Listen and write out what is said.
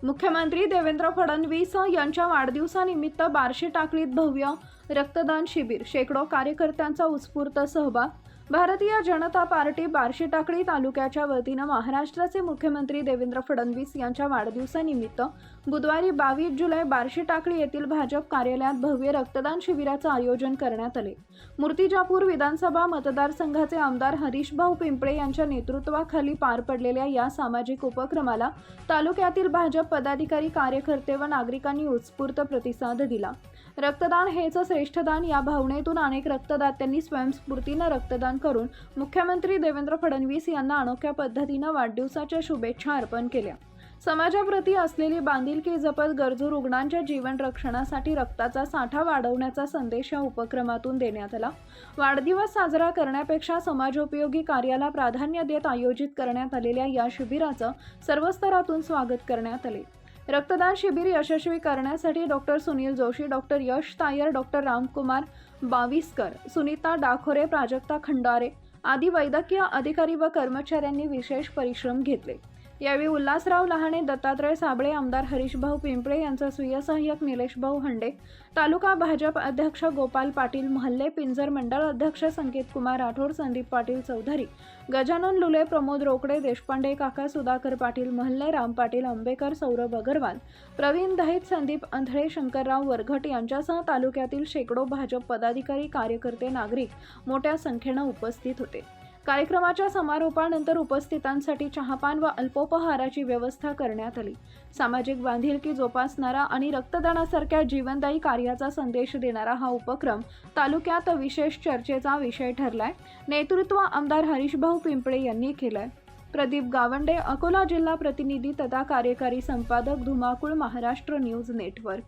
मुख्यमंत्री देवेंद्र फडणवीस यांच्या वाढदिवसानिमित्त बार्शी टाकळीत भव्य रक्तदान शिबिर, शेकडो कार्यकर्त्यांचा उत्स्फूर्त सहभाग। भारतीय जनता पार्टी बार्शी टाकळी तालुक्याच्या वतीने महाराष्ट्राचे मुख्यमंत्री देवेंद्र फडणवीस यांच्या वाढदिवसानिमित्त बुधवारी 22 जुलै बार्शी टाकळी येथील भाजप कार्यालयात भव्य रक्तदान शिबिराचे आयोजन करण्यात आले। मूर्तिजापूर विधानसभा मतदारसंघाचे आमदार हरीशभाऊ पिंपळे यांच्या नेतृत्वाखाली पार पडलेल्या या सामाजिक उपक्रमाला तालुक्यातील भाजप पदाधिकारी, कार्यकर्ते व नागरिकांनी उत्स्फूर्त प्रतिसाद दिला। रक्तदान हेच श्रेष्ठ दान या भावनेतून अनेक रक्तदात्यांनी स्वयंस्फूर्तीने रक्तदान करून मुख्यमंत्री देवेंद्र फडणवीस यांना अनोख्या पद्धतीने वाढदिवसाच्या शुभेच्छा अर्पण केल्या। समाजाप्रती असलेली बांधिलकी जपत गरजू रुग्णांच्या जीवन रक्षणासाठी रक्ताचा साठा वाढवण्याचा संदेश या उपक्रमातून देण्यात आला। वाढदिवस साजरा करण्यापेक्षा समाजोपयोगी कार्याला प्राधान्य देत आयोजित करण्यात आलेल्या या शिबिराचं सर्व स्तरातून स्वागत करण्यात आले। रक्तदान शिबिर यशस्वी करण्यासाठी डॉक्टर सुनील जोशी, डॉक्टर यश तायर, डॉक्टर रामकुमार बाविस्कर, सुनीता डाखोरे, प्राजक्ता खंडारे आदी वैद्यकीय अधिकारी व कर्मचाऱ्यांनी विशेष परिश्रम घेतले। यावेळी उल्हासराव लहाने, दत्तात्रय साबळे, आमदार हरीशभाऊ पिंपळे यांचा स्वीय सहाय्यक निलेशभाऊ हंडे, तालुका भाजप अध्यक्ष गोपाल पाटील महल्ले, पिंजर मंडळ अध्यक्ष संकेत कुमार राठोड, संदीप पाटील चौधरी, गजानन लुले, प्रमोद रोकडे, देशपांडे काका, सुधाकर पाटील महल्ले, राम पाटील आंबेकर, सौरभ अगरवाल, प्रवीण दहित, संदीप अंधळे, शंकरराव वरघट यांच्यासह तालुक्यातील शेकडो भाजप पदाधिकारी, कार्यकर्ते, नागरिक मोठ्या संख्येने उपस्थित होते। कार्यक्रमाच्या समारोपानंतर उपस्थितांसाठी चहापान व अल्पोपहाराची व्यवस्था करण्यात आली। सामाजिक बांधिलकी जोपासणारा आणि रक्तदानासारख्या जीवनदायी कार्याचा संदेश देणारा हा उपक्रम तालुक्यात विशेष चर्चेचा विषय ठरलाय। नेतृत्व आमदार हरीशभाऊ पिंपळे यांनी केलंय। प्रदीप गावंडे, अकोला जिल्हा प्रतिनिधी तथा कार्यकारी संपादक, धुमाकूळ, महाराष्ट्र न्यूज नेटवर्क।